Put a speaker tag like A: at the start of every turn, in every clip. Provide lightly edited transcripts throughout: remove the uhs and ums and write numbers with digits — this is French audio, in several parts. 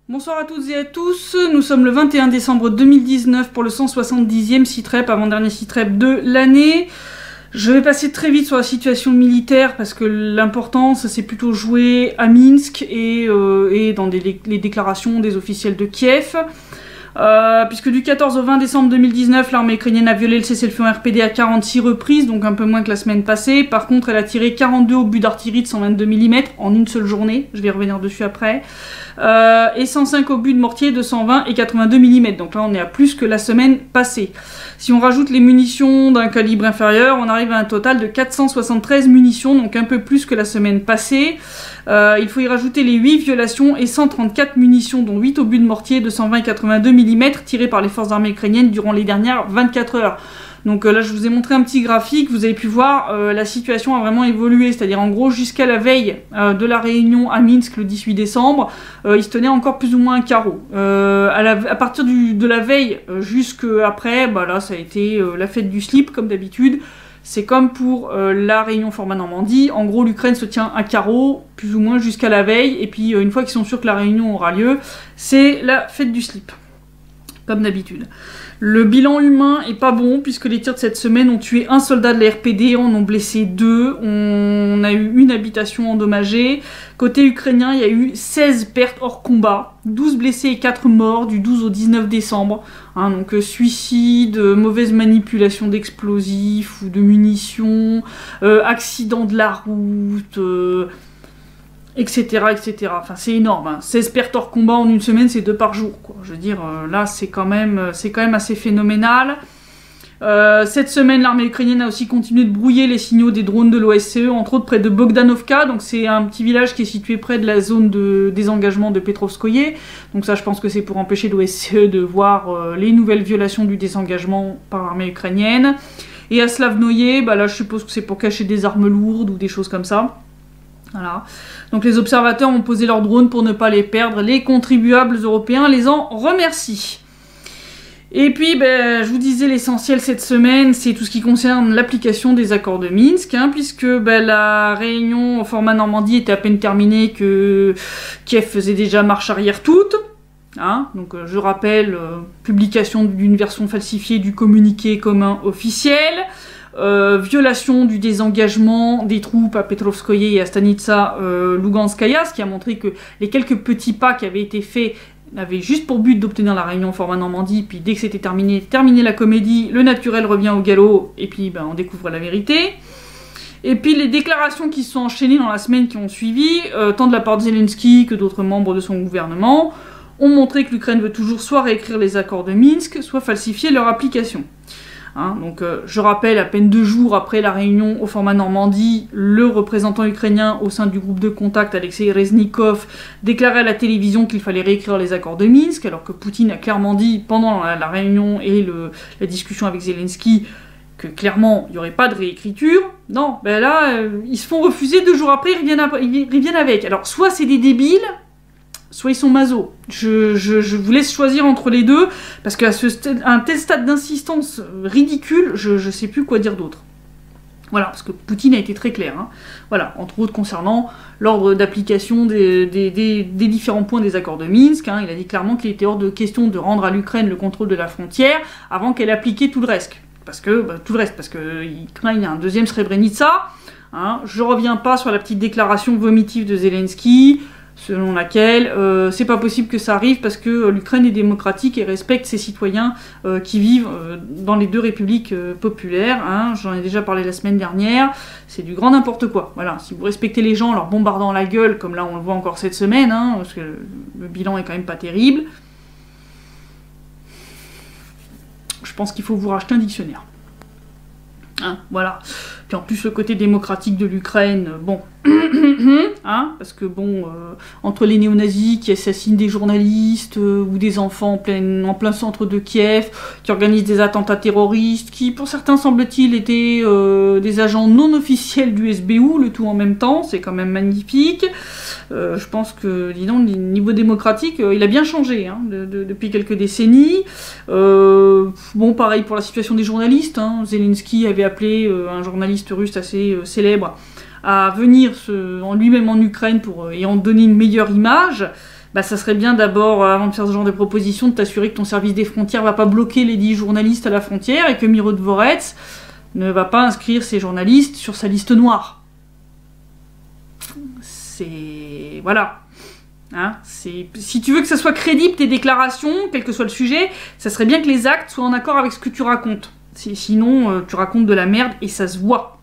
A: Bonsoir à toutes et à tous, nous sommes le 21 décembre 2019 pour le 170e sitrep, avant-dernier sitrep de l'année. Je vais passer très vite sur la situation militaire parce que l'important, ça s'est plutôt joué à Minsk et dans les déclarations des officiels de Kiev. Puisque du 14 au 20 décembre 2019, l'armée ukrainienne a violé le cessez-le-feu en RPD à 46 reprises, donc un peu moins que la semaine passée. Par contre, elle a tiré 42 obus d'artillerie de 122 mm en une seule journée, je vais revenir dessus après, et 105 obus de mortier de 120 et 82 mm, donc là on est à plus que la semaine passée. Si on rajoute les munitions d'un calibre inférieur, on arrive à un total de 473 munitions, donc un peu plus que la semaine passée. Il faut y rajouter les 8 violations et 134 munitions, dont 8 obus de mortier de 120 et 82 mm tirés par les forces armées ukrainiennes durant les dernières 24 heures. Donc là, je vous ai montré un petit graphique, vous avez pu voir, la situation a vraiment évolué, c'est-à-dire en gros, jusqu'à la veille de la réunion à Minsk le 18 décembre, il se tenait encore plus ou moins un carreau. À partir de la veille jusqu'après, bah là, ça a été la fête du slip, comme d'habitude. C'est comme pour la réunion format Normandie, en gros l'Ukraine se tient à carreau, plus ou moins jusqu'à la veille, et puis une fois qu'ils sont sûrs que la réunion aura lieu, c'est la fête du slip, comme d'habitude. Le bilan humain est pas bon, puisque les tirs de cette semaine ont tué un soldat de la RPD, en ont blessé 2, on a eu une habitation endommagée. Côté ukrainien, il y a eu 16 pertes hors combat, 12 blessés et 4 morts du 12 au 19 décembre. Hein, donc suicide, mauvaise manipulation d'explosifs ou de munitions, accident de la route, etc., etc. Enfin, c'est énorme, hein. 16 pertes hors combat en une semaine, c'est 2 par jour, quoi. Je veux dire, là, c'est quand même assez phénoménal. Cette semaine, l'armée ukrainienne a aussi continué de brouiller les signaux des drones de l'OSCE, entre autres près de Bogdanovka, donc c'est un petit village qui est situé près de la zone de désengagement de Petrovskoye. Donc ça, je pense que c'est pour empêcher l'OSCE de voir les nouvelles violations du désengagement par l'armée ukrainienne. Et à Slavnoye, bah là, je suppose que c'est pour cacher des armes lourdes ou des choses comme ça. Voilà. Donc les observateurs ont posé leurs drones pour ne pas les perdre. Les contribuables européens les en remercient. Et puis, je vous disais, l'essentiel cette semaine, c'est tout ce qui concerne l'application des accords de Minsk, hein, puisque la réunion au format Normandie était à peine terminée que Kiev faisait déjà marche arrière toute. Hein, donc je rappelle, publication d'une version falsifiée du communiqué commun officiel, violation du désengagement des troupes à Petrovskoye et à Stanitsa Luganskaya, ce qui a montré que les quelques petits pas qui avaient été faits avaient juste pour but d'obtenir la réunion au format Normandie, puis dès que c'était terminé la comédie, le naturel revient au galop, et puis on découvre la vérité. Et puis les déclarations qui se sont enchaînées dans la semaine qui ont suivi, tant de la part de Zelensky que d'autres membres de son gouvernement, ont montré que l'Ukraine veut toujours soit réécrire les accords de Minsk, soit falsifier leur application. Hein, donc je rappelle, à peine 2 jours après la réunion au format Normandie, le représentant ukrainien au sein du groupe de contact, Alexei Reznikov, déclarait à la télévision qu'il fallait réécrire les accords de Minsk, alors que Poutine a clairement dit pendant la réunion et la discussion avec Zelensky que clairement il n'y aurait pas de réécriture. Non, là, ils se font refuser, 2 jours après, ils reviennent avec. Alors soit c'est des débiles, soit ils sont maso. Je vous laisse choisir entre les deux, parce qu'à un tel stade d'insistance ridicule, je sais plus quoi dire d'autre. Voilà, parce que Poutine a été très clair. Hein. Voilà, entre autres concernant l'ordre d'application des différents points des accords de Minsk. Hein, il a dit clairement qu'il était hors de question de rendre à l'Ukraine le contrôle de la frontière avant qu'elle appliquait tout le reste. Parce que il craigne un deuxième Srebrenica. Hein. Je reviens pas sur la petite déclaration vomitive de Zelensky, selon laquelle c'est pas possible que ça arrive parce que l'Ukraine est démocratique et respecte ses citoyens qui vivent dans les 2 républiques populaires. Hein. J'en ai déjà parlé la semaine dernière, c'est du grand n'importe quoi. Voilà, si vous respectez les gens en leur bombardant la gueule, comme là on le voit encore cette semaine, hein, parce que le bilan est quand même pas terrible, je pense qu'il faut vous racheter un dictionnaire. Hein, voilà. Puis en plus le côté démocratique de l'Ukraine, bon, hein, parce que entre les néo-nazis qui assassinent des journalistes ou des enfants en plein centre de Kiev, qui organisent des attentats terroristes, qui pour certains semble-t-il étaient des agents non officiels du SBU, le tout en même temps, c'est quand même magnifique. Je pense que, disons, le niveau démocratique, il a bien changé hein, depuis quelques décennies. Pareil pour la situation des journalistes. Hein. Zelensky avait appelé un journaliste russe assez célèbre à venir lui-même en Ukraine et en donner une meilleure image. bah ça serait bien d'abord, avant de faire ce genre de proposition, de t'assurer que ton service des frontières va pas bloquer les 10 journalistes à la frontière et que Miro Dvorets ne va pas inscrire ces journalistes sur sa liste noire. C'est... voilà. Hein, si tu veux que ça soit crédible, tes déclarations, quel que soit le sujet, ça serait bien que les actes soient en accord avec ce que tu racontes. Sinon, tu racontes de la merde et ça se voit.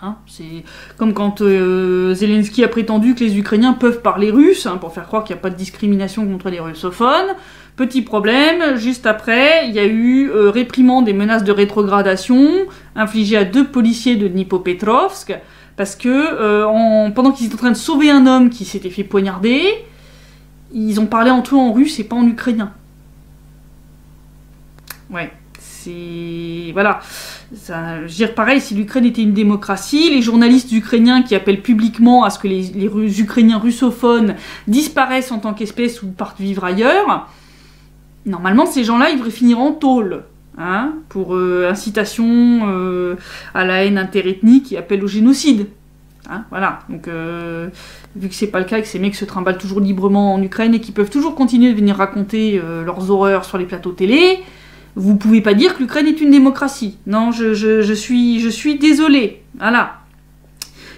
A: Hein, c'est comme quand Zelensky a prétendu que les Ukrainiens peuvent parler russe, hein, pour faire croire qu'il n'y a pas de discrimination contre les russophones. Petit problème, juste après, il y a eu réprimande et menaces de rétrogradation infligées à 2 policiers de Dnipropetrovsk, parce que pendant qu'ils étaient en train de sauver un homme qui s'était fait poignarder, ils ont parlé entre eux en russe et pas en ukrainien. Ouais, c'est... voilà. Ça, je veux dire, pareil, si l'Ukraine était une démocratie, les journalistes ukrainiens qui appellent publiquement à ce que les Ukrainiens russophones disparaissent en tant qu'espèce ou partent vivre ailleurs, normalement, ces gens-là, ils devraient finir en tôle. Hein, pour incitation à la haine interethnique et appel au génocide. Hein, voilà, donc vu que c'est pas le cas et que ces mecs se trimballent toujours librement en Ukraine et qu'ils peuvent toujours continuer de venir raconter leurs horreurs sur les plateaux télé, vous pouvez pas dire que l'Ukraine est une démocratie. Non, je suis désolée. Voilà.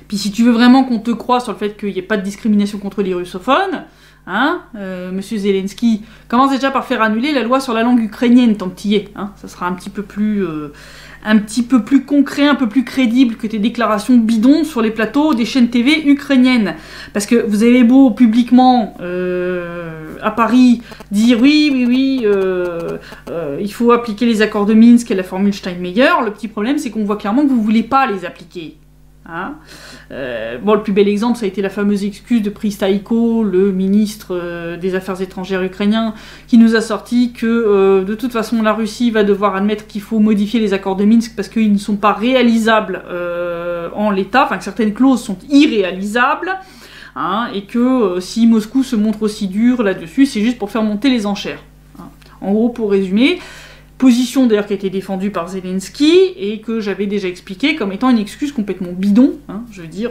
A: Puis si tu veux vraiment qu'on te croie sur le fait qu'il n'y ait pas de discrimination contre les russophones, hein, Monsieur Zelensky, commence déjà par faire annuler la loi sur la langue ukrainienne tant que t'y es. Hein, ça sera un petit peu plus concret, un peu plus crédible que tes déclarations bidons sur les plateaux des chaînes TV ukrainiennes. Parce que vous avez beau publiquement à Paris dire oui, il faut appliquer les accords de Minsk et la formule Steinmeier, le petit problème c'est qu'on voit clairement que vous voulez pas les appliquer. Hein, bon, le plus bel exemple, ça a été la fameuse excuse de Pristaïko, le ministre des Affaires étrangères ukrainien, qui nous a sorti que de toute façon la Russie va devoir admettre qu'il faut modifier les accords de Minsk parce qu'ils ne sont pas réalisables en l'état, enfin que certaines clauses sont irréalisables, hein, et que si Moscou se montre aussi dur là-dessus, c'est juste pour faire monter les enchères. Hein. En gros, pour résumer, position d'ailleurs qui a été défendue par Zelensky et que j'avais déjà expliqué comme étant une excuse complètement bidon. Hein, je veux dire,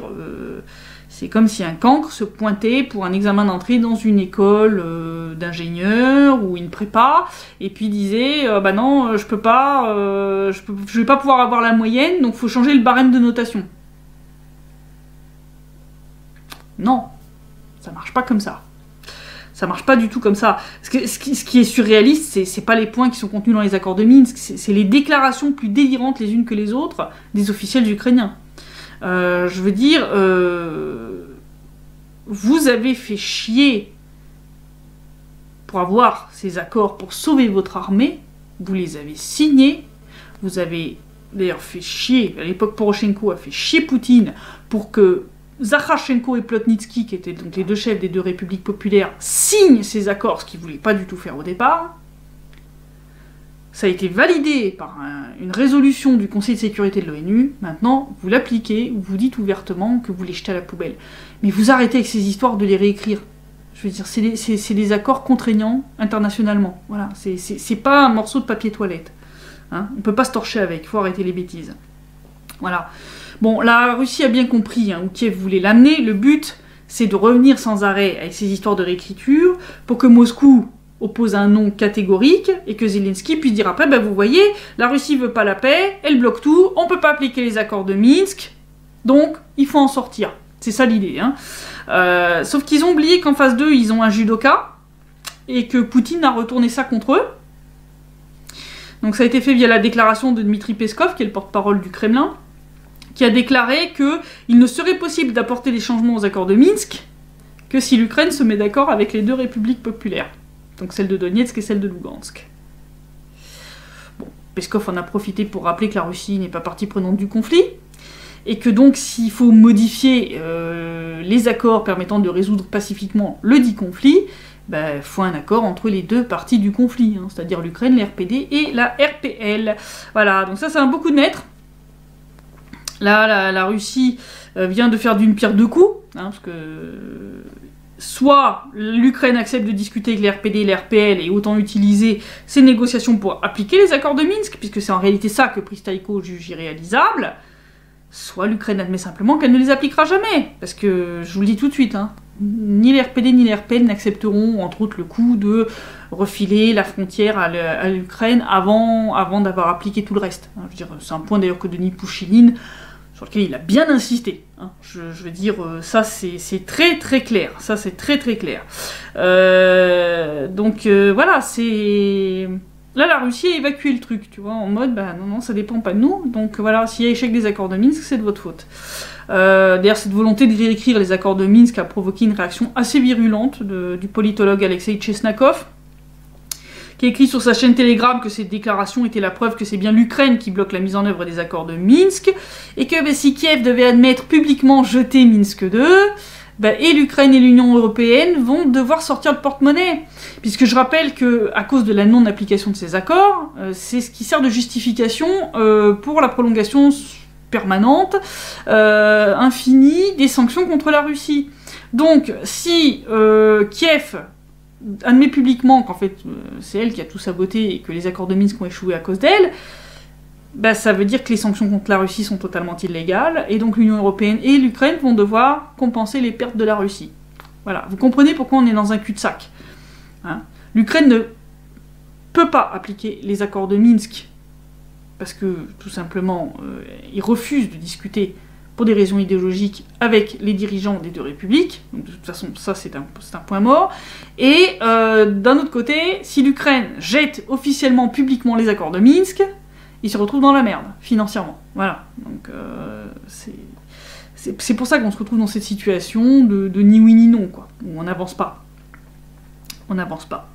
A: c'est comme si un cancre se pointait pour un examen d'entrée dans une école d'ingénieur ou une prépa et puis disait bah non, je peux pas, je vais pas pouvoir avoir la moyenne, donc faut changer le barème de notation. Non, ça marche pas comme ça. Ça marche pas du tout comme ça. Ce qui est surréaliste, c'est pas les points qui sont contenus dans les accords de Minsk, c'est les déclarations plus délirantes les unes que les autres des officiels ukrainiens. Je veux dire, vous avez fait chier pour avoir ces accords pour sauver votre armée, vous les avez signés, vous avez d'ailleurs fait chier, à l'époque Poroshenko a fait chier Poutine pour que Zakharchenko et Plotnitsky, qui étaient donc les 2 chefs des 2 républiques populaires, signent ces accords, ce qu'ils ne voulaient pas du tout faire au départ. Ça a été validé par une résolution du Conseil de sécurité de l'ONU. Maintenant, vous l'appliquez, vous dites ouvertement que vous les jetez à la poubelle. Mais vous arrêtez avec ces histoires de les réécrire. Je veux dire, c'est des accords contraignants internationalement. Voilà, c'est pas un morceau de papier toilette. Hein, on peut pas se torcher avec, il faut arrêter les bêtises. Voilà. Bon, la Russie a bien compris où Kiev voulait l'amener. Le but, c'est de revenir sans arrêt avec ces histoires de réécriture pour que Moscou oppose un non catégorique et que Zelensky puisse dire après, vous voyez, la Russie veut pas la paix, elle bloque tout, on peut pas appliquer les accords de Minsk, donc il faut en sortir. C'est ça l'idée. Hein. Sauf qu'ils ont oublié qu'en phase 2, ils ont un judoka et que Poutine a retourné ça contre eux. Donc ça a été fait via la déclaration de Dmitri Peskov, qui est le porte-parole du Kremlin, qui a déclaré qu'il ne serait possible d'apporter des changements aux accords de Minsk que si l'Ukraine se met d'accord avec les 2 républiques populaires, donc celle de Donetsk et celle de Lugansk. Bon, Peskov en a profité pour rappeler que la Russie n'est pas partie prenante du conflit, et que donc s'il faut modifier les accords permettant de résoudre pacifiquement le dit conflit, faut un accord entre les 2 parties du conflit, hein, c'est-à-dire l'Ukraine, la RPD et la RPL. Voilà, donc ça c'est un beau coup de maître. Là, la Russie vient de faire d'une pierre 2 coups, hein, parce que soit l'Ukraine accepte de discuter avec les RPD et les RPL et autant utiliser ces négociations pour appliquer les accords de Minsk, puisque c'est en réalité ça que Pristaïko juge irréalisable, soit l'Ukraine admet simplement qu'elle ne les appliquera jamais, parce que, je vous le dis tout de suite, hein, ni les RPD ni les RPN n'accepteront, entre autres, le coup de refiler la frontière à l'Ukraine avant d'avoir appliqué tout le reste. Je veux dire, c'est un point d'ailleurs que Denis Pouchiline, sur lequel il a bien insisté. Je veux dire, ça c'est très très clair. Ça c'est très très clair. Donc voilà, c'est... Là, la Russie a évacué le truc, tu vois, en mode, bah non, ça dépend pas de nous. Donc voilà, s'il y a échec des accords de Minsk, c'est de votre faute. D'ailleurs, cette volonté de réécrire les accords de Minsk a provoqué une réaction assez virulente du politologue Alexei Tchesnakov, qui a écrit sur sa chaîne Telegram que cette déclaration était la preuve que c'est bien l'Ukraine qui bloque la mise en œuvre des accords de Minsk, et que si Kiev devait admettre publiquement jeter Minsk 2, et l'Ukraine et l'Union européenne vont devoir sortir le porte-monnaie. Puisque je rappelle que, à cause de la non-application de ces accords, c'est ce qui sert de justification pour la prolongation permanente, infinie, des sanctions contre la Russie. Donc, si Kiev admet publiquement qu'en fait c'est elle qui a tout saboté et que les accords de Minsk ont échoué à cause d'elle, ça veut dire que les sanctions contre la Russie sont totalement illégales, et donc l'Union européenne et l'Ukraine vont devoir compenser les pertes de la Russie. Voilà, vous comprenez pourquoi on est dans un cul-de-sac. Hein, l'Ukraine ne peut pas appliquer les accords de Minsk, parce que, tout simplement, ils refusent de discuter pour des raisons idéologiques avec les dirigeants des deux républiques. Donc, de toute façon, ça, c'est un point mort. Et, d'un autre côté, si l'Ukraine jette officiellement, publiquement les accords de Minsk, ils se retrouvent dans la merde, financièrement. Voilà. Donc, c'est pour ça qu'on se retrouve dans cette situation de ni oui ni non, quoi. Où on n'avance pas. On n'avance pas.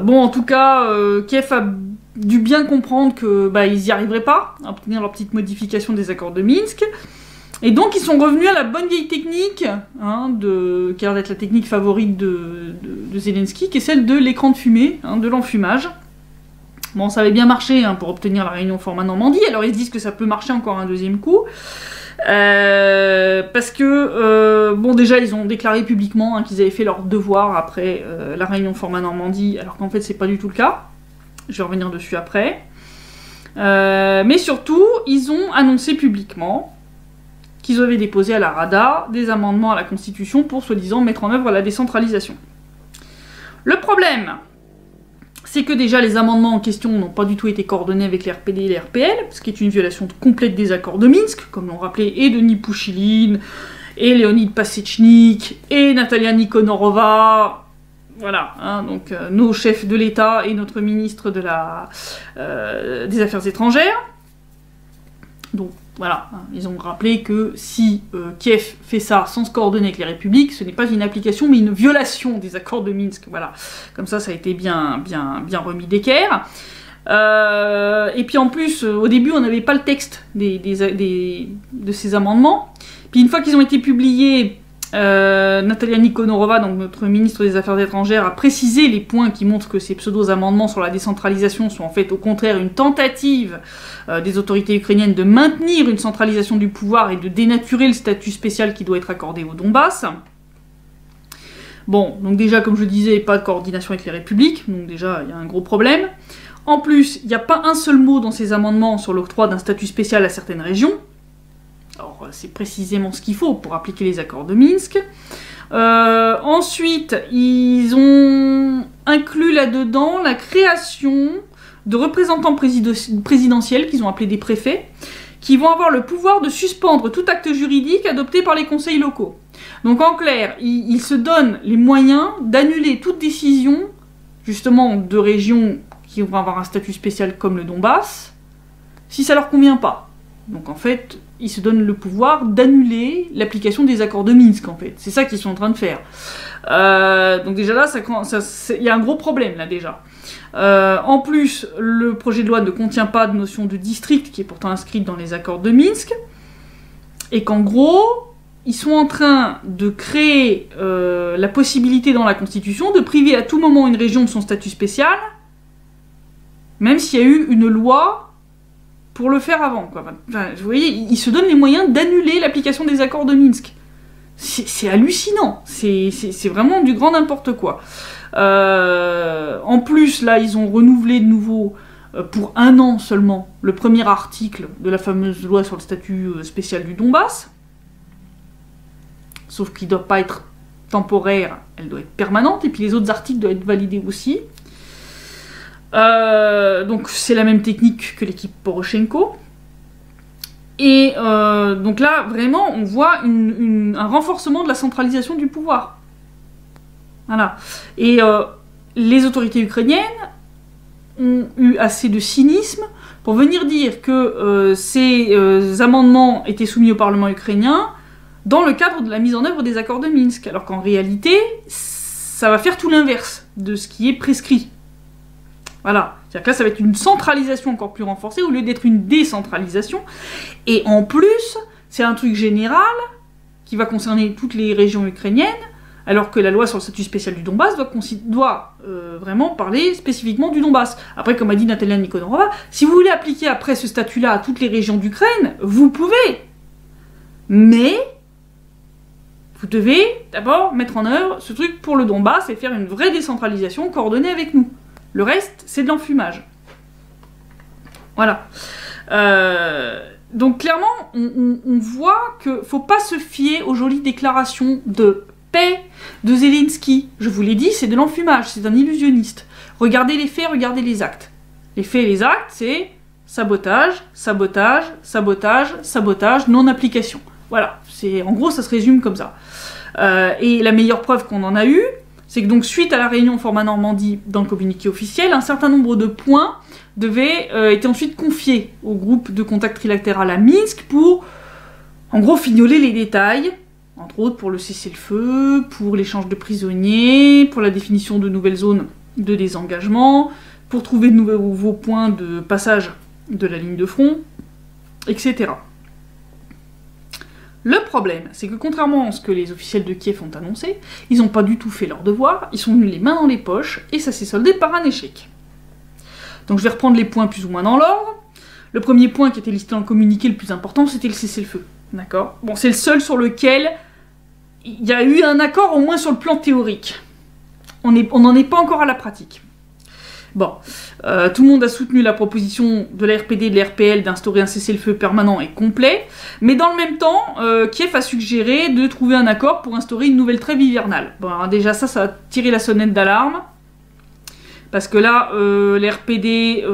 A: Bon, en tout cas, Kiev a dû bien comprendre que ils n'y arriveraient pas à obtenir leur petite modification des accords de Minsk. Et donc, ils sont revenus à la bonne vieille technique, qui a l'air d'être la technique favorite de Zelensky, qui est celle de l'écran de fumée, de l'enfumage. Bon, ça avait bien marché pour obtenir la réunion format Normandie, alors ils se disent que ça peut marcher encore un deuxième coup. Parce que, déjà, ils ont déclaré publiquement qu'ils avaient fait leur devoir après la réunion format Normandie, alors qu'en fait, c'est pas du tout le cas. Je vais revenir dessus après. Mais surtout, ils ont annoncé publiquement qu'ils avaient déposé à la Rada des amendements à la Constitution pour, soi-disant, mettre en œuvre la décentralisation. Le problème, c'est que déjà les amendements en question n'ont pas du tout été coordonnés avec les RPD et les RPL, ce qui est une violation complète des accords de Minsk, comme l'ont rappelé et Denis Pouchiline, et Leonid Pasechnik, et Natalia Nikonorova, voilà, donc nos chefs de l'État et notre ministre des Affaires étrangères. Donc voilà, ils ont rappelé que si Kiev fait ça sans se coordonner avec les républiques, ce n'est pas une application mais une violation des accords de Minsk, voilà. Comme ça a été bien remis d'équerre. Et puis en plus, au début, on n'avait pas le texte de ces amendements. Puis une fois qu'ils ont été publiés, Natalia Nikonorova, donc notre ministre des Affaires étrangères, a précisé les points qui montrent que ces pseudo-amendements sur la décentralisation sont en fait au contraire une tentative des autorités ukrainiennes de maintenir une centralisation du pouvoir et de dénaturer le statut spécial qui doit être accordé au Donbass. Bon, donc déjà, comme je disais, pas de coordination avec les républiques, donc déjà, il y a un gros problème. En plus, il n'y a pas un seul mot dans ces amendements sur l'octroi d'un statut spécial à certaines régions. Alors, c'est précisément ce qu'il faut pour appliquer les accords de Minsk. Ensuite, ils ont inclus là-dedans la création de représentants présidentiels, qu'ils ont appelés des préfets, qui vont avoir le pouvoir de suspendre tout acte juridique adopté par les conseils locaux. Donc en clair, ils se donnent les moyens d'annuler toute décision, justement, de régions qui vont avoir un statut spécial comme le Donbass, si ça leur convient pas. Donc en fait, ils se donnent le pouvoir d'annuler l'application des accords de Minsk, en fait. C'est ça qu'ils sont en train de faire. Donc déjà là, il y a un gros problème, là, déjà. En plus, le projet de loi ne contient pas de notion de district, qui est pourtant inscrite dans les accords de Minsk, et qu'en gros, ils sont en train de créer la possibilité dans la Constitution de priver à tout moment une région de son statut spécial, même s'il y a eu une loi pour le faire avant, quoi. Enfin, vous voyez, ils se donnent les moyens d'annuler l'application des accords de Minsk. C'est hallucinant, c'est vraiment du grand n'importe quoi. En plus, là, ils ont renouvelé de nouveau, pour 1 an seulement, le premier article de la fameuse loi sur le statut spécial du Donbass. sauf qu'il ne doit pas être temporaire, elle doit être permanente, et puis les autres articles doivent être validés aussi. Donc c'est la même technique que l'équipe Poroshenko. Et donc là, vraiment, on voit un renforcement de la centralisation du pouvoir. Voilà. Et les autorités ukrainiennes ont eu assez de cynisme pour venir dire que ces amendements étaient soumis au Parlement ukrainien dans le cadre de la mise en œuvre des accords de Minsk, alors qu'en réalité, ça va faire tout l'inverse de ce qui est prescrit. Voilà. C'est-à-dire que là, ça va être une centralisation encore plus renforcée au lieu d'être une décentralisation. Et en plus, c'est un truc général qui va concerner toutes les régions ukrainiennes, alors que la loi sur le statut spécial du Donbass doit vraiment parler spécifiquement du Donbass. Après, comme a dit Natalia Nikonova, si vous voulez appliquer après ce statut-là à toutes les régions d'Ukraine, vous pouvez. Mais vous devez d'abord mettre en œuvre ce truc pour le Donbass et faire une vraie décentralisation coordonnée avec nous. Le reste, c'est de l'enfumage. Voilà. Donc clairement, on voit qu'il ne faut pas se fier aux jolies déclarations de paix de Zelensky. Je vous l'ai dit, c'est de l'enfumage, c'est un illusionniste. Regardez les faits, regardez les actes. Les faits et les actes, c'est sabotage, sabotage, sabotage, sabotage, non-application. Voilà. En gros, ça se résume comme ça. Et la meilleure preuve qu'on en a eue, c'est que donc suite à la réunion format Normandie dans le communiqué officiel, un certain nombre de points étaient ensuite confiés au groupe de contact trilatéral à Minsk pour, en gros, fignoler les détails, entre autres pour le cessez-le-feu, pour l'échange de prisonniers, pour la définition de nouvelles zones de désengagement, pour trouver de nouveaux points de passage de la ligne de front, etc. Le problème, c'est que contrairement à ce que les officiels de Kiev ont annoncé, ils n'ont pas du tout fait leur devoir, ils sont venus les mains dans les poches, et ça s'est soldé par un échec. Donc je vais reprendre les points plus ou moins dans l'ordre. Le premier point qui était listé dans le communiqué le plus important, c'était le cessez-le-feu. D'accord ? Bon, c'est le seul sur lequel il y a eu un accord, au moins sur le plan théorique. On n'en est pas encore à la pratique. Bon, tout le monde a soutenu la proposition de la RPD et de la RPL d'instaurer un cessez-le-feu permanent et complet, mais dans le même temps, Kiev a suggéré de trouver un accord pour instaurer une nouvelle trêve hivernale. Bon, alors déjà ça a tiré la sonnette d'alarme, parce que là, la RPD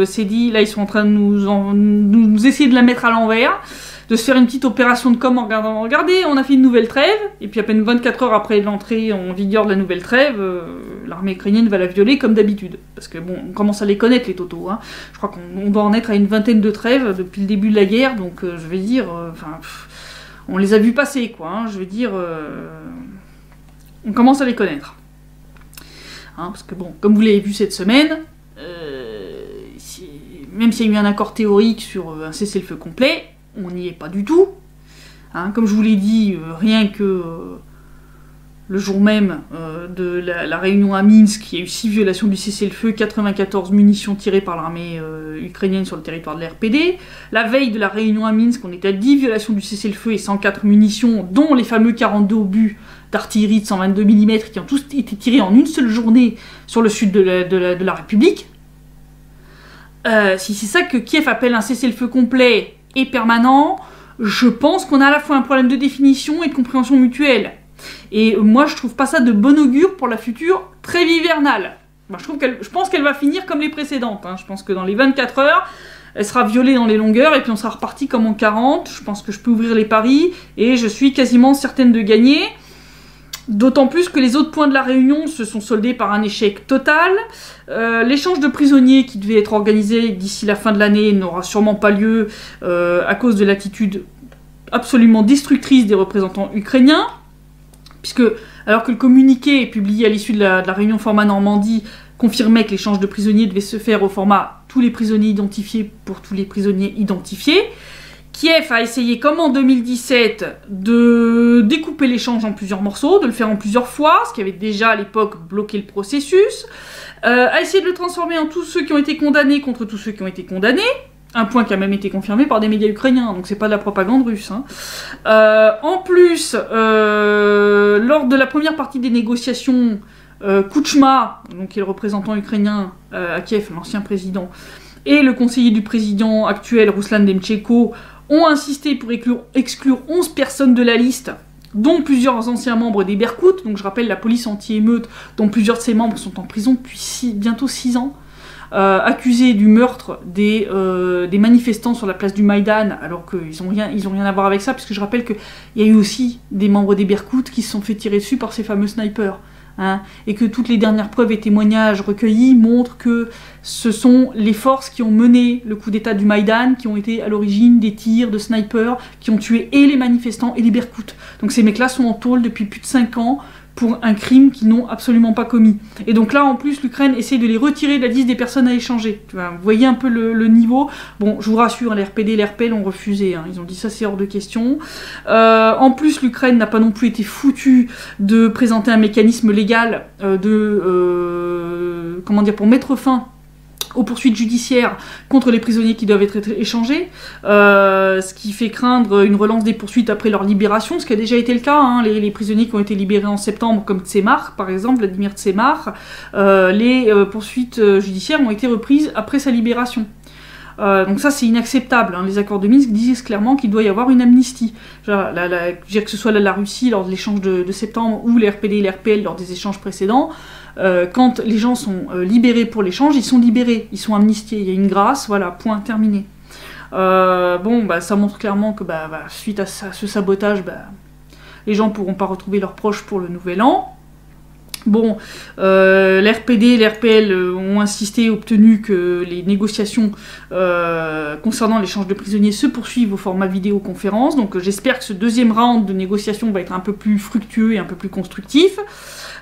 A: s'est dit, là ils sont en train de nous essayer de la mettre à l'envers, de se faire une petite opération de com en regardant, regardez, on a fait une nouvelle trêve, et puis à peine 24 heures après l'entrée en vigueur de la nouvelle trêve, l'armée ukrainienne va la violer comme d'habitude. Parce que bon, on commence à les connaître les totos, hein. Je crois qu'on doit en être à une vingtaine de trêves depuis le début de la guerre, donc je vais dire, on les a vus passer, quoi, hein, je veux dire, on commence à les connaître. Hein, parce que bon, comme vous l'avez vu cette semaine, même s'il y a eu un accord théorique sur un cessez-le-feu complet, on n'y est pas du tout. Hein, comme je vous l'ai dit, rien que le jour même de la réunion à Minsk, il y a eu 6 violations du cessez-le-feu, 94 munitions tirées par l'armée ukrainienne sur le territoire de la RPD. La veille de la réunion à Minsk, on était à 10 violations du cessez-le-feu et 104 munitions, dont les fameux 42 obus d'artillerie de 122 mm qui ont tous été tirés en une seule journée sur le sud de la République. Si c'est ça que Kiev appelle un cessez-le-feu complet et permanent, je pense qu'on a à la fois un problème de définition et de compréhension mutuelle. Et moi, je trouve pas ça de bon augure pour la future trêve hivernale. Moi, je pense qu'elle va finir comme les précédentes. Hein. Je pense que dans les 24 heures, elle sera violée dans les longueurs et puis on sera reparti comme en 40. Je pense que je peux ouvrir les paris et je suis quasiment certaine de gagner. D'autant plus que les autres points de la réunion se sont soldés par un échec total. L'échange de prisonniers qui devait être organisé d'ici la fin de l'année n'aura sûrement pas lieu à cause de l'attitude absolument destructrice des représentants ukrainiens. Puisque, alors que le communiqué publié à l'issue de la réunion format Normandie confirmait que l'échange de prisonniers devait se faire au format tous les prisonniers identifiés pour tous les prisonniers identifiés, Kiev a essayé, comme en 2017, de découper l'échange en plusieurs morceaux, de le faire en plusieurs fois, ce qui avait déjà à l'époque bloqué le processus, a essayé de le transformer en tous ceux qui ont été condamnés contre tous ceux qui ont été condamnés, un point qui a même été confirmé par des médias ukrainiens, donc c'est pas de la propagande russe. Hein. En plus, lors de la première partie des négociations, Kuchma, donc qui est le représentant ukrainien à Kiev, l'ancien président, et le conseiller du président actuel, Ruslan Demtchenko, ont insisté pour exclure 11 personnes de la liste dont plusieurs anciens membres des Berkouts, donc je rappelle la police anti-émeute, dont plusieurs de ses membres sont en prison depuis bientôt 6 ans, accusés du meurtre des manifestants sur la place du Maïdan, alors qu'ils n'ont rien à voir avec ça, puisque je rappelle qu'il y a eu aussi des membres des Berkouts qui se sont fait tirer dessus par ces fameux snipers. Hein, et que toutes les dernières preuves et témoignages recueillis montrent que ce sont les forces qui ont mené le coup d'état du Maïdan qui ont été à l'origine des tirs de snipers qui ont tué et les manifestants et les Berkouts. Donc ces mecs-là sont en tôle depuis plus de 5 ans pour un crime qu'ils n'ont absolument pas commis. Et donc là, en plus, l'Ukraine essaie de les retirer de la liste des personnes à échanger. Tu vois, vous voyez un peu le niveau. Bon, je vous rassure, les RPD et les RPL ont refusé. Hein. Ils ont dit ça, c'est hors de question. En plus, l'Ukraine n'a pas non plus été foutue de présenter un mécanisme légal pour mettre fin aux poursuites judiciaires contre les prisonniers qui doivent être échangés, ce qui fait craindre une relance des poursuites après leur libération, ce qui a déjà été le cas, hein, les prisonniers qui ont été libérés en septembre, comme Tsemar, par exemple, Vladimir Tsemar, les poursuites judiciaires ont été reprises après sa libération. Donc ça c'est inacceptable, hein. Les accords de Minsk disent clairement qu'il doit y avoir une amnistie. Que ce soit la Russie lors de l'échange de septembre ou les RPD et les RPL lors des échanges précédents, quand les gens sont libérés pour l'échange, ils sont libérés, ils sont amnistiés, il y a une grâce, voilà, point, terminé. Ça montre clairement que suite à ce sabotage, les gens ne pourront pas retrouver leurs proches pour le nouvel an. Bon, l'RPD et l'RPL ont insisté, obtenu que les négociations concernant l'échange de prisonniers se poursuivent au format vidéoconférence, donc j'espère que ce deuxième round de négociations va être un peu plus fructueux et un peu plus constructif.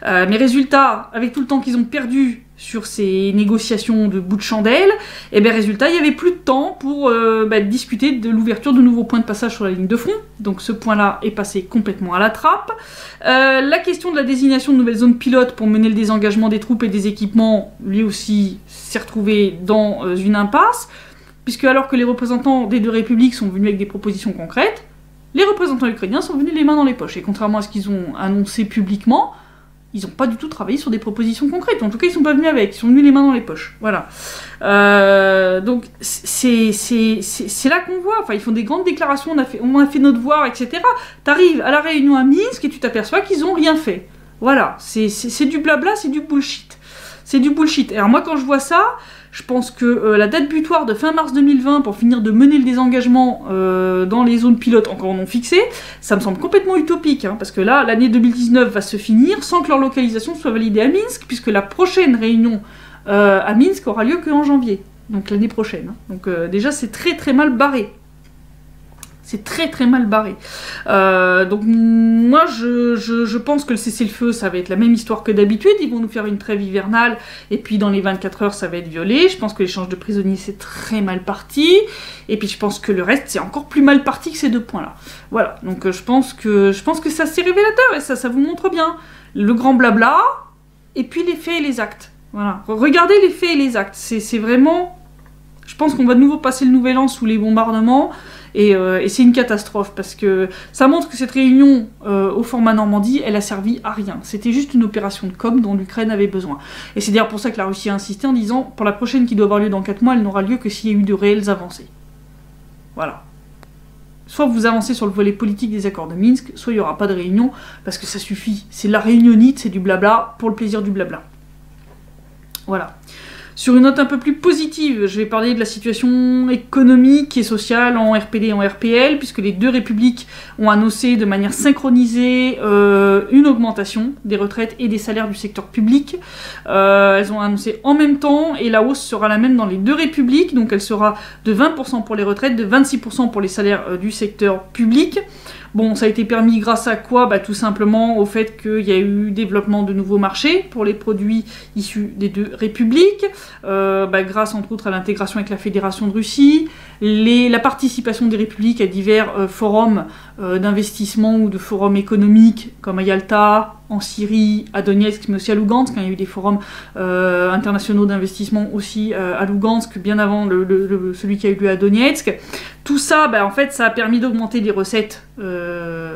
A: Mais résultat, avec tout le temps qu'ils ont perdu sur ces négociations de bout de chandelle, résultat, il n'y avait plus de temps pour discuter de l'ouverture de nouveaux points de passage sur la ligne de front. Donc ce point-là est passé complètement à la trappe. La question de la désignation de nouvelles zones pilotes pour mener le désengagement des troupes et des équipements, lui aussi, s'est retrouvé dans une impasse, puisque alors que les représentants des deux républiques sont venus avec des propositions concrètes, les représentants ukrainiens sont venus les mains dans les poches. Et contrairement à ce qu'ils ont annoncé publiquement, ils n'ont pas du tout travaillé sur des propositions concrètes. En tout cas, ils ne sont pas venus avec. Ils sont venus les mains dans les poches. Voilà. Donc, c'est là qu'on voit. Enfin, ils font des grandes déclarations. On a fait notre devoir, etc. T'arrives à la réunion à Minsk et tu t'aperçois qu'ils n'ont rien fait. Voilà. C'est du blabla, c'est du bullshit. C'est du bullshit. Alors moi, quand je vois ça, je pense que la date butoir de fin mars 2020 pour finir de mener le désengagement dans les zones pilotes encore non fixées, ça me semble complètement utopique, hein, parce que là, l'année 2019 va se finir sans que leur localisation soit validée à Minsk, puisque la prochaine réunion à Minsk aura lieu qu'en janvier, donc l'année prochaine. Hein. Donc déjà, c'est très très mal barré. C'est très très mal barré. Donc moi je pense que le cessez-le-feu ça va être la même histoire que d'habitude, ils vont nous faire une trêve hivernale et puis dans les 24 heures ça va être violé. Je pense que l'échange de prisonniers c'est très mal parti et puis je pense que le reste c'est encore plus mal parti que ces deux points là. Voilà, donc je pense que ça c'est révélateur et ça vous montre bien le grand blabla et puis les faits et les actes. Voilà, regardez les faits et les actes, c'est vraiment... Je pense qu'on va de nouveau passer le nouvel an sous les bombardements. Et c'est une catastrophe, parce que ça montre que cette réunion au format Normandie, elle a servi à rien. C'était juste une opération de com dont l'Ukraine avait besoin. Et c'est d'ailleurs pour ça que la Russie a insisté en disant, pour la prochaine qui doit avoir lieu dans 4 mois, elle n'aura lieu que s'il y a eu de réelles avancées. Voilà. Soit vous avancez sur le volet politique des accords de Minsk, soit il n'y aura pas de réunion, parce que ça suffit. C'est de la réunionnite, c'est du blabla, pour le plaisir du blabla. Voilà. Sur une note un peu plus positive, je vais parler de la situation économique et sociale en RPD et en RPL, puisque les deux républiques ont annoncé de manière synchronisée une augmentation des retraites et des salaires du secteur public. Elles ont annoncé en même temps, et la hausse sera la même dans les deux républiques, donc elle sera de 20% pour les retraites, de 26% pour les salaires du secteur public. Bon, ça a été permis grâce à quoi? Tout simplement au fait qu'il y a eu développement de nouveaux marchés pour les produits issus des deux républiques, grâce entre autres à l'intégration avec la Fédération de Russie, la participation des républiques à divers forums d'investissement ou de forums économiques, comme à Yalta, en Syrie, à Donetsk, mais aussi à Lugansk. Il y a eu des forums internationaux d'investissement aussi à Lugansk, bien avant celui qui a eu lieu à Donetsk. Tout ça, en fait, ça a permis d'augmenter les recettes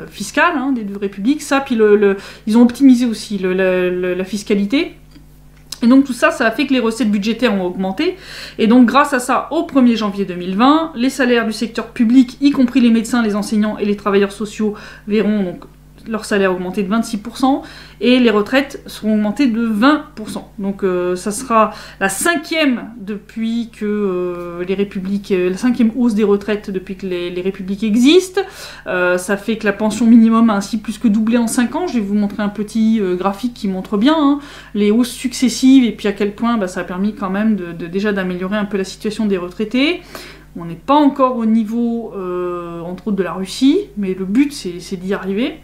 A: fiscales des deux républiques. Ça, puis ils ont optimisé aussi la fiscalité. Et donc tout ça, ça a fait que les recettes budgétaires ont augmenté. Et donc grâce à ça, au 1er janvier 2020, les salaires du secteur public, y compris les médecins, les enseignants et les travailleurs sociaux, verront donc leur salaire augmenté de 26%, et les retraites seront augmentées de 20%. Donc ça sera la 5e depuis que les républiques, la 5e hausse des retraites depuis que les républiques existent. Ça fait que la pension minimum a ainsi plus que doublé en 5 ans. Je vais vous montrer un petit graphique qui montre bien les hausses successives et puis à quel point ça a permis quand même déjà d'améliorer un peu la situation des retraités. On n'est pas encore au niveau, entre autres, de la Russie, mais le but, c'est d'y arriver.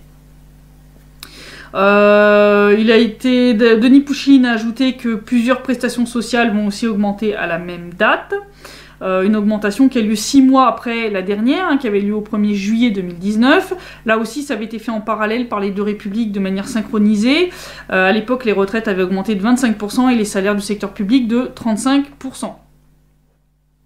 A: Denis Pouchkine a ajouté que plusieurs prestations sociales vont aussi augmenter à la même date. Une augmentation qui a lieu 6 mois après la dernière, qui avait lieu au 1er juillet 2019. Là aussi, ça avait été fait en parallèle par les deux républiques de manière synchronisée. À l'époque, les retraites avaient augmenté de 25% et les salaires du secteur public de 35%.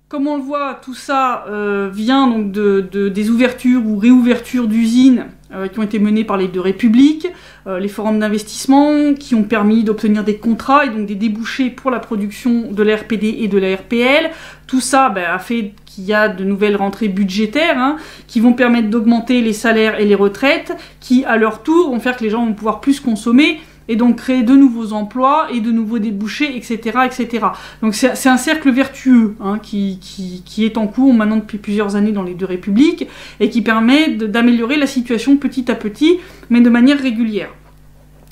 A: Comme on le voit, tout ça vient donc des ouvertures ou réouvertures d'usines qui ont été menées par les deux républiques, les forums d'investissement qui ont permis d'obtenir des contrats et donc des débouchés pour la production de la RPD et de la RPL. Tout ça a fait qu'il y a de nouvelles rentrées budgétaires qui vont permettre d'augmenter les salaires et les retraites, qui à leur tour vont faire que les gens vont pouvoir plus consommer, et donc créer de nouveaux emplois et de nouveaux débouchés, etc. etc. Donc c'est un cercle vertueux qui est en cours maintenant depuis plusieurs années dans les deux républiques, et qui permet d'améliorer la situation petit à petit, mais de manière régulière.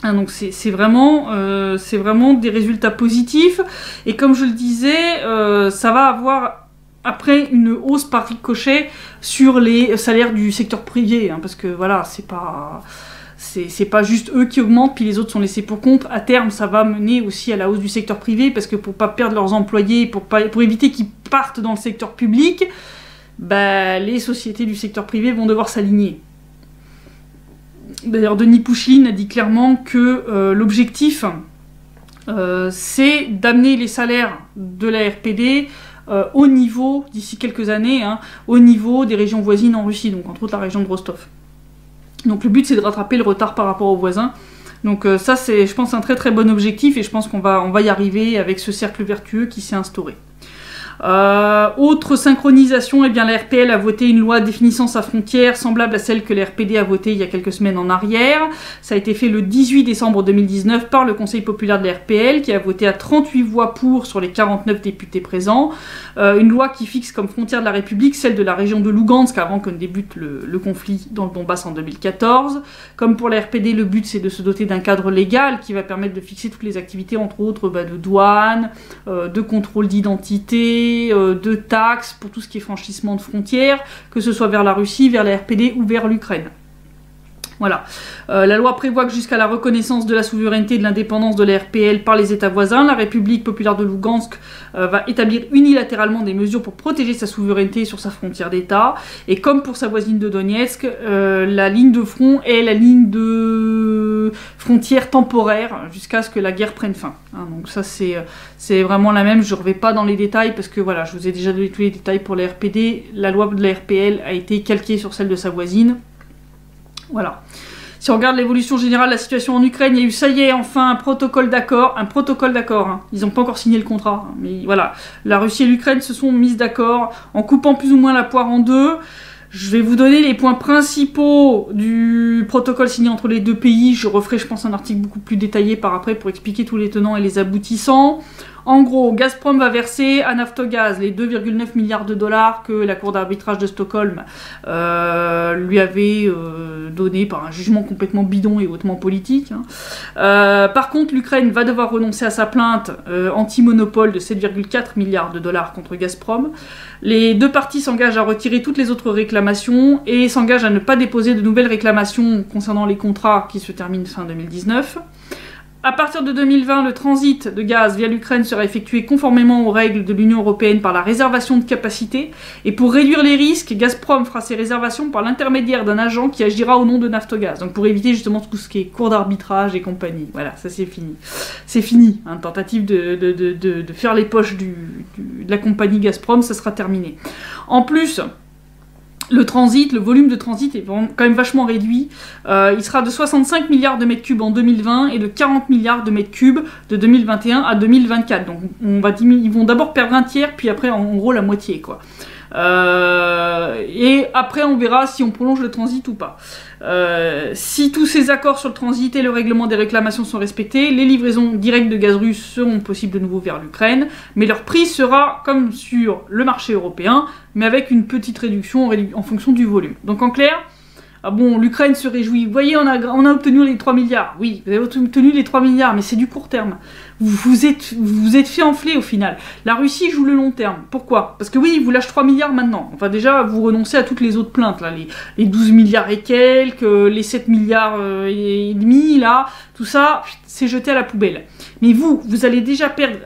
A: Donc c'est vraiment des résultats positifs, et comme je le disais, ça va avoir après une hausse par ricochet sur les salaires du secteur privé, parce que voilà, c'est pas juste eux qui augmentent, puis les autres sont laissés pour compte. À terme, ça va mener aussi à la hausse du secteur privé, parce que pour pas perdre leurs employés, pour éviter qu'ils partent dans le secteur public, les sociétés du secteur privé vont devoir s'aligner. D'ailleurs, Denis Pouchkine a dit clairement que l'objectif, c'est d'amener les salaires de la RPD au niveau, d'ici quelques années, au niveau des régions voisines en Russie, donc entre autres la région de Rostov. Donc le but, c'est de rattraper le retard par rapport aux voisins. Donc ça, c'est, je pense, un très très bon objectif, et je pense qu'on va y arriver avec ce cercle vertueux qui s'est instauré. Autre synchronisation, la RPL a voté une loi définissant sa frontière semblable à celle que la RPD a votée il y a quelques semaines en arrière. Ça a été fait le 18 décembre 2019 par le Conseil populaire de la RPL, qui a voté à 38 voix pour sur les 49 députés présents. Une loi qui fixe comme frontière de la République celle de la région de Lugansk avant que ne débute le conflit dans le Donbass en 2014. Comme pour la RPD, le but c'est de se doter d'un cadre légal qui va permettre de fixer toutes les activités, entre autres de douane, de contrôle d'identité, de taxes pour tout ce qui est franchissement de frontières, que ce soit vers la Russie, vers la RPD ou vers l'Ukraine. Voilà. La loi prévoit que jusqu'à la reconnaissance de la souveraineté et de l'indépendance de la RPL par les États voisins, la République populaire de Lugansk va établir unilatéralement des mesures pour protéger sa souveraineté sur sa frontière d'État. Et comme pour sa voisine de Donetsk, la ligne de front est la ligne de frontière temporaire jusqu'à ce que la guerre prenne fin. Donc ça c'est vraiment la même. Je ne reviens pas dans les détails parce que voilà, je vous ai déjà donné tous les détails pour la RPD. La loi de la RPL a été calquée sur celle de sa voisine. Voilà. Si on regarde l'évolution générale de la situation en Ukraine, il y a eu, ça y est, enfin un protocole d'accord. Ils n'ont pas encore signé le contrat, mais voilà. La Russie et l'Ukraine se sont mises d'accord en coupant plus ou moins la poire en deux. Je vais vous donner les points principaux du protocole signé entre les deux pays. Je referai, je pense, un article beaucoup plus détaillé par après pour expliquer tous les tenants et les aboutissants. En gros, Gazprom va verser à Naftogaz les 2,9 milliards de dollars que la Cour d'arbitrage de Stockholm lui avait donné par un jugement complètement bidon et hautement politique. Par contre, l'Ukraine va devoir renoncer à sa plainte anti-monopole de 7,4 milliards de dollars contre Gazprom. Les deux parties s'engagent à retirer toutes les autres réclamations et s'engagent à ne pas déposer de nouvelles réclamations concernant les contrats qui se terminent fin 2019. À partir de 2020, le transit de gaz via l'Ukraine sera effectué conformément aux règles de l'Union européenne par la réservation de capacité. Et pour réduire les risques, Gazprom fera ses réservations par l'intermédiaire d'un agent qui agira au nom de Naftogaz. Donc pour éviter justement tout ce qui est cours d'arbitrage et compagnie. Voilà, ça c'est fini. C'est fini. Tentative de faire les poches de la compagnie Gazprom, ça sera terminé. En plus, le volume de transit est quand même vachement réduit. Il sera de 65 milliards de mètres cubes en 2020 et de 40 milliards de mètres cubes de 2021 à 2024. Donc ils vont d'abord perdre un tiers, puis après en gros la moitié, quoi. Et après, on verra si on prolonge le transit ou pas. Si tous ces accords sur le transit et le règlement des réclamations sont respectés, les livraisons directes de gaz russe seront possibles de nouveau vers l'Ukraine, mais leur prix sera comme sur le marché européen, mais avec une petite réduction en fonction du volume. Donc en clair, ah bon, l'Ukraine se réjouit. Vous voyez, on a obtenu les 3 milliards. Oui, vous avez obtenu les 3 milliards, mais c'est du court terme. Vous êtes fait enfler au final. La Russie joue le long terme. Pourquoi? Parce que oui, ils vous lâchent 3 milliards maintenant. Enfin déjà, vous renoncez à toutes les autres plaintes, là. Les 12 milliards et quelques, les 7 milliards et demi, là. Tout ça, c'est jeté à la poubelle. Mais vous allez déjà perdre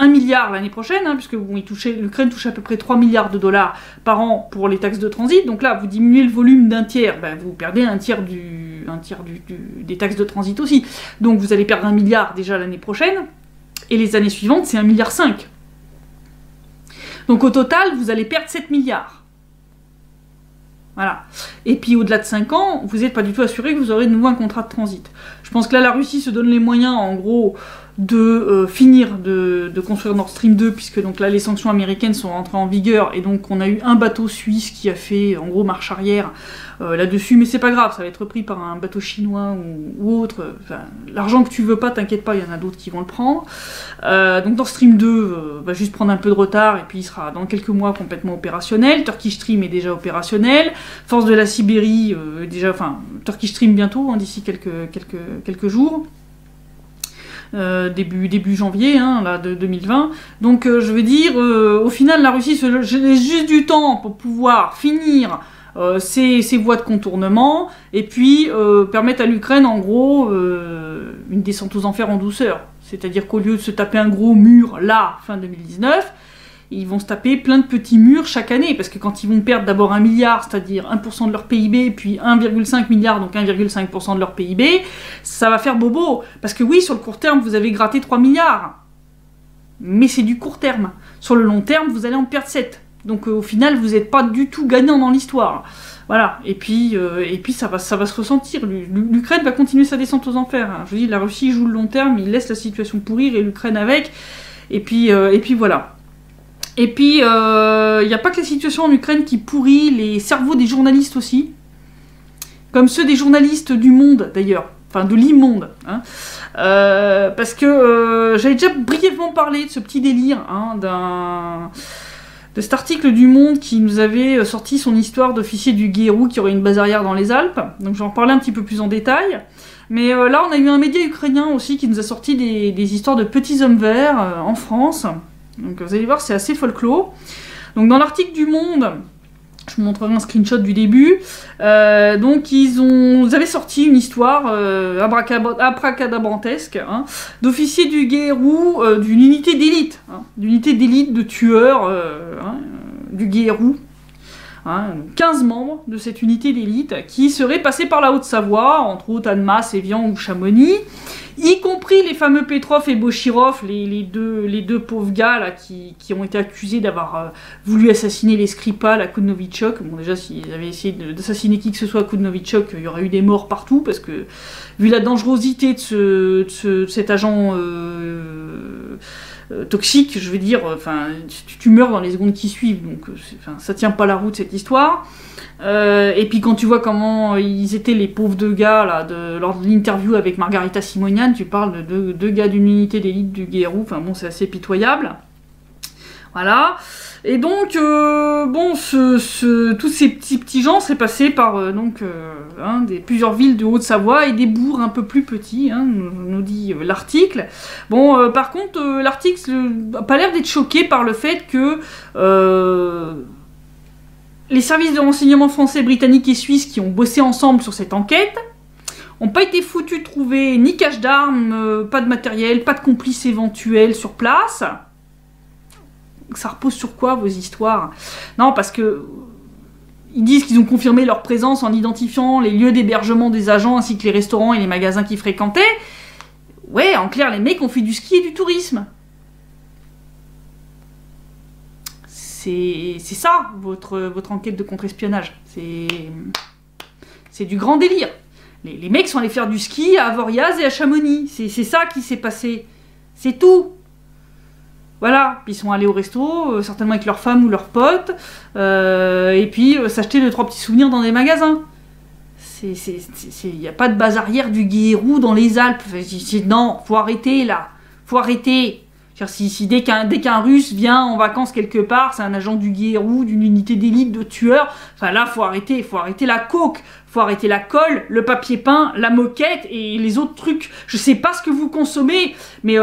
A: 1 milliard l'année prochaine, hein, puisque bon, l'Ukraine touche à peu près 3 milliards de dollars par an pour les taxes de transit. Donc là, vous diminuez le volume d'un tiers, ben, vous perdez un tiers des taxes de transit aussi. Donc vous allez perdre 1 milliard déjà l'année prochaine, et les années suivantes, c'est 1,5 milliard. Donc au total, vous allez perdre 7 milliards. Voilà. Et puis au-delà de 5 ans, vous n'êtes pas du tout assuré que vous aurez de nouveau un contrat de transit. Je pense que là, la Russie se donne les moyens, en gros, de finir de construire Nord Stream 2, puisque donc là les sanctions américaines sont rentrées en vigueur, et donc on a eu un bateau suisse qui a fait en gros marche arrière là-dessus, mais c'est pas grave, ça va être repris par un bateau chinois ou autre. Enfin, l'argent que tu veux pas, t'inquiète pas, il y en a d'autres qui vont le prendre. Donc Nord Stream 2 va juste prendre un peu de retard, et puis il sera dans quelques mois complètement opérationnel. Turkish Stream est déjà opérationnel. Force de la Sibérie, déjà, enfin, Turkish Stream bientôt, hein, d'ici quelques jours. Début janvier, hein, là, de 2020. Donc je veux dire, au final, la Russie se laisse juste du temps pour pouvoir finir ses voies de contournement, et puis permettre à l'Ukraine, en gros, une descente aux enfers en douceur. C'est-à-dire qu'au lieu de se taper un gros mur, là, fin 2019, ils vont se taper plein de petits murs chaque année, parce que quand ils vont perdre d'abord 1 milliard, c'est-à-dire 1% de leur PIB, puis 1,5 milliard, donc 1,5% de leur PIB, ça va faire bobo. Parce que oui, sur le court terme, vous avez gratté 3 milliards. Mais c'est du court terme. Sur le long terme, vous allez en perdre 7. Donc au final, vous n'êtes pas du tout gagnant dans l'histoire. Voilà. Et puis ça va se ressentir. L'Ukraine va continuer sa descente aux enfers. Je vous dis, la Russie joue le long terme, il laisse la situation pourrir, et l'Ukraine avec. Et puis voilà. Et puis, il n'y a pas que la situation en Ukraine qui pourrit les cerveaux des journalistes aussi, comme ceux des journalistes du Monde, d'ailleurs, enfin de l'immonde, hein. Parce que j'avais déjà brièvement parlé de ce petit délire, hein, de cet article du Monde qui nous avait sorti son histoire d'officier du GRU qui aurait une base arrière dans les Alpes, donc j'en parlais un petit peu plus en détail. Mais là, on a eu un média ukrainien aussi qui nous a sorti des histoires de petits hommes verts en France. Donc vous allez voir, c'est assez folklore. Donc dans l'article du Monde, je vous montrerai un screenshot du début, donc ils avaient sorti une histoire abracadabrantesque, hein, d'officiers du GRU, d'une unité d'élite, hein, de tueurs du GRU. Hein, 15 membres de cette unité d'élite qui seraient passés par la Haute-Savoie, entre autres Annemasse, Évian ou Chamonix, y compris les fameux Petrov et Bochirov, les deux pauvres gars là, qui ont été accusés d'avoir voulu assassiner les Skripal à coup de Novichok. Bon, déjà, s'ils avaient essayé d'assassiner qui que ce soit à coup de Novichok, il y aurait eu des morts partout, parce que, vu la dangerosité de cet agent toxique, je veux dire, enfin, tu meurs dans les secondes qui suivent, donc ça tient pas la route cette histoire. Et puis quand tu vois comment ils étaient les pauvres deux gars là, lors de l'interview avec Margarita Simonian, tu parles de deux gars d'une unité d'élite du GRU, enfin bon, c'est assez pitoyable. Voilà. Et donc, bon, tous ces petits gens seraient passés par plusieurs villes de Haute-Savoie et des bourgs un peu plus petits, hein, nous dit l'article. Bon, par contre, l'article n'a pas l'air d'être choqué par le fait que les services de renseignement français, britanniques et suisses qui ont bossé ensemble sur cette enquête n'ont pas été foutus de trouver ni cache d'armes, pas de matériel, pas de complices éventuels sur place. Ça repose sur quoi, vos histoires? Non, parce que ils disent qu'ils ont confirmé leur présence en identifiant les lieux d'hébergement des agents ainsi que les restaurants et les magasins qu'ils fréquentaient. Ouais, en clair, les mecs ont fait du ski et du tourisme. C'est ça, votre enquête de contre-espionnage. C'est du grand délire. Les mecs sont allés faire du ski à Avoriaz et à Chamonix. C'est ça qui s'est passé. C'est tout. Voilà, ils sont allés au resto, certainement avec leur femme ou leurs potes, et puis s'acheter 2-3 petits souvenirs dans des magasins. Il n'y a pas de base arrière du Guérou dans les Alpes. Non, faut arrêter là. Faut arrêter. Si dès qu'un Russe vient en vacances quelque part, c'est un agent du Guérou, d'une unité d'élite, de tueurs. Enfin là, faut arrêter la coke, faut arrêter la colle, le papier peint, la moquette et les autres trucs. Je sais pas ce que vous consommez, mais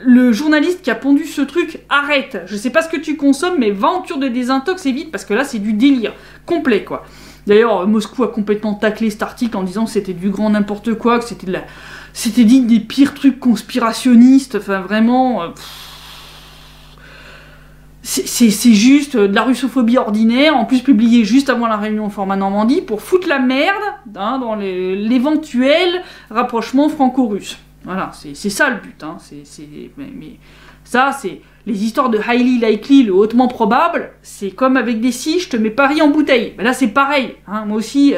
A: le journaliste qui a pondu ce truc, arrête. Je sais pas ce que tu consommes, mais va en cure de désintox et vite, parce que là, c'est du délire complet, quoi. D'ailleurs, Moscou a complètement taclé cet article en disant que c'était du grand n'importe quoi, que c'était digne des pires trucs conspirationnistes, enfin vraiment... C'est juste de la russophobie ordinaire, en plus publié juste avant la réunion au format Normandie, pour foutre la merde dans l'éventuel rapprochement franco-russe. Voilà, c'est ça le but. Hein. Mais ça, c'est les histoires de highly likely, le hautement probable, c'est comme avec des scies, je te mets Paris en bouteille. Ben là, c'est pareil. Hein. Moi aussi,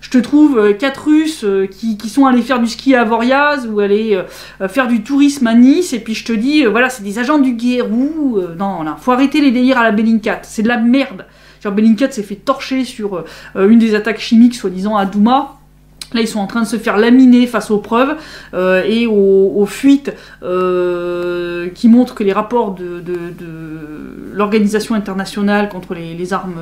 A: je te trouve 4 Russes qui sont allés faire du ski à Voriaz ou aller faire du tourisme à Nice, et puis je te dis, voilà, c'est des agents du Guérou. Non, là, faut arrêter les délires à la Bellingcat. C'est de la merde. Genre, Bellingcat s'est fait torcher sur une des attaques chimiques, soi-disant, à Douma. Là, ils sont en train de se faire laminer face aux preuves et aux fuites qui montrent que les rapports de l'Organisation internationale contre les armes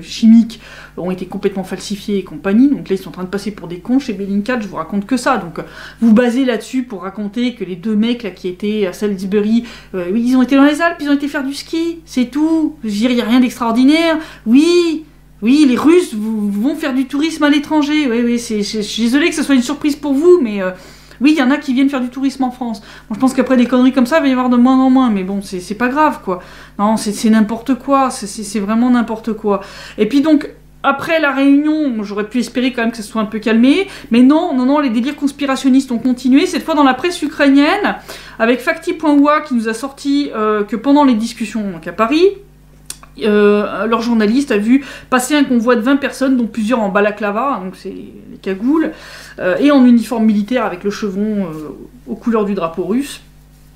A: chimiques ont été complètement falsifiés et compagnie. Donc là, ils sont en train de passer pour des cons chez Bellingcat, je vous raconte que ça. Donc vous basez là-dessus pour raconter que les 2 mecs là qui étaient à Salisbury, oui, ils ont été dans les Alpes, ils ont été faire du ski, c'est tout. Je veux dire, il n'y a rien d'extraordinaire. Oui, les Russes vont faire du tourisme à l'étranger. Oui, je suis désolée que ce soit une surprise pour vous, mais oui, il y en a qui viennent faire du tourisme en France. Bon, je pense qu'après des conneries comme ça, il va y avoir de moins en moins, mais bon, c'est pas grave, quoi. Non, c'est n'importe quoi, c'est vraiment n'importe quoi. Et puis donc, après la réunion, j'aurais pu espérer quand même que ça soit un peu calmé, mais non, les délires conspirationnistes ont continué, cette fois dans la presse ukrainienne, avec Fakti.wa qui nous a sorti que pendant les discussions donc à Paris, leur journaliste a vu passer un convoi de 20 personnes, dont plusieurs en balaclava, donc c'est les cagoules, et en uniforme militaire avec le chevron aux couleurs du drapeau russe,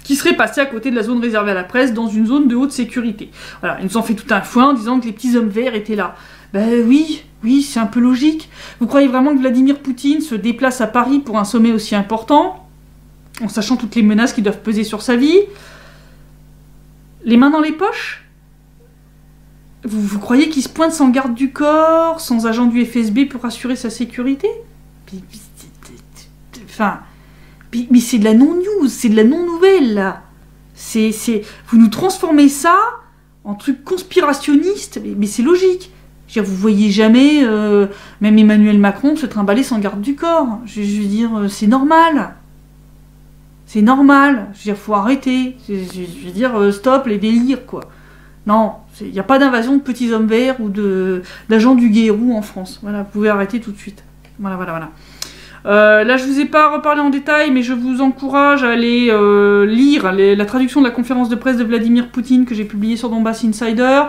A: qui serait passé à côté de la zone réservée à la presse dans une zone de haute sécurité. Voilà, ils nous ont fait tout un foin en disant que les petits hommes verts étaient là. Ben oui, c'est un peu logique. Vous croyez vraiment que Vladimir Poutine se déplace à Paris pour un sommet aussi important, en sachant toutes les menaces qui doivent peser sur sa vie? Les mains dans les poches? Vous croyez qu'il se pointe sans garde du corps, sans agent du FSB pour assurer sa sécurité? Enfin, mais c'est de la non-news, c'est de la non-nouvelle, là. Vous nous transformez ça en truc conspirationniste, mais c'est logique. Je veux dire, vous voyez jamais, même Emmanuel Macron, se trimballer sans garde du corps. Je veux dire, c'est normal. C'est normal. Je veux dire, faut arrêter. Je veux dire, stop les délires, quoi. Non, il n'y a pas d'invasion de petits hommes verts ou d'agents du Guérou en France. Voilà, vous pouvez arrêter tout de suite. Voilà. Là, je vous ai pas reparlé en détail, mais je vous encourage à aller lire la traduction de la conférence de presse de Vladimir Poutine que j'ai publiée sur Donbass Insider,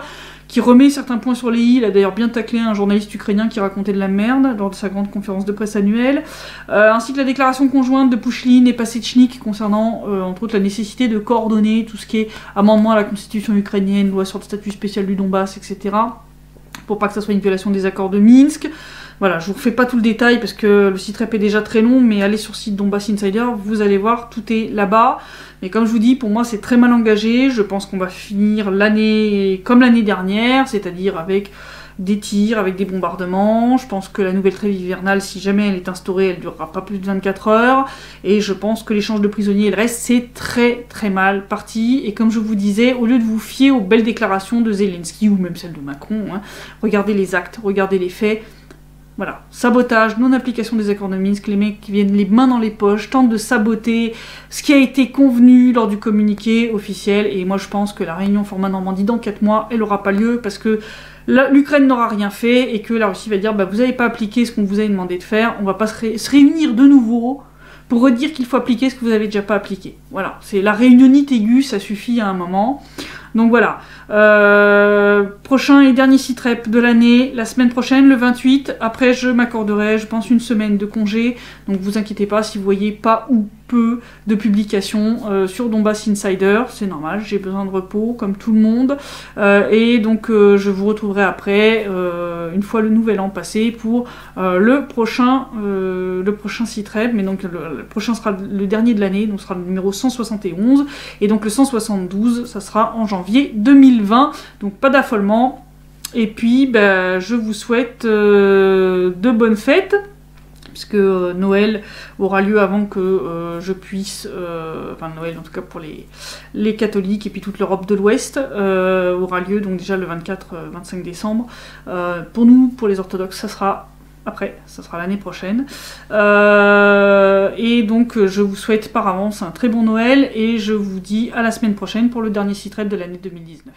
A: qui remet certains points sur les i. Il a d'ailleurs bien taclé un journaliste ukrainien qui racontait de la merde lors de sa grande conférence de presse annuelle, ainsi que la déclaration conjointe de Pouchline et Pasechnik concernant, entre autres, la nécessité de coordonner tout ce qui est amendement à la constitution ukrainienne, loi sur le statut spécial du Donbass, etc., pour pas que ça soit une violation des accords de Minsk. Voilà, je vous refais pas tout le détail parce que le site rep est déjà très long, mais allez sur le site Donbass Insider, vous allez voir, tout est là-bas. Mais comme je vous dis, pour moi c'est très mal engagé, je pense qu'on va finir l'année comme l'année dernière, c'est-à-dire avec des tirs, avec des bombardements. Je pense que la nouvelle trêve hivernale, si jamais elle est instaurée, elle durera pas plus de 24 heures. Et je pense que l'échange de prisonniers et le reste, c'est très très mal parti. Et comme je vous disais, au lieu de vous fier aux belles déclarations de Zelensky ou même celles de Macron, hein, regardez les actes, regardez les faits. Voilà, sabotage, non-application des accords de Minsk, les mecs qui viennent les mains dans les poches, tentent de saboter ce qui a été convenu lors du communiqué officiel, et moi je pense que la réunion format Normandie dans 4 mois, elle n'aura pas lieu, parce que l'Ukraine n'aura rien fait, et que la Russie va dire, bah vous n'avez pas appliqué ce qu'on vous a demandé de faire, on va pas se réunir de nouveau pour redire qu'il faut appliquer ce que vous avez déjà pas appliqué. Voilà, c'est la réunionnite aiguë, ça suffit à un moment. Donc voilà, prochain et dernier site rep de l'année, la semaine prochaine, le 28, après je m'accorderai, je pense, une semaine de congé, donc vous inquiétez pas si vous voyez pas ou peu de publications sur Donbass Insider, c'est normal, j'ai besoin de repos comme tout le monde, et donc je vous retrouverai après, une fois le nouvel an passé, pour le prochain Citrep, mais donc le prochain sera le dernier de l'année, donc ce sera le numéro 171, et donc le 172, ça sera en janvier 2020, donc pas d'affolement, et puis je vous souhaite de bonnes fêtes, puisque Noël aura lieu avant que je puisse, enfin Noël en tout cas pour les catholiques et puis toute l'Europe de l'Ouest, aura lieu donc déjà le 24-25 décembre. Pour nous, pour les orthodoxes, ça sera après, ça sera l'année prochaine. Et donc je vous souhaite par avance un très bon Noël et je vous dis à la semaine prochaine pour le dernier Citrep de l'année 2019.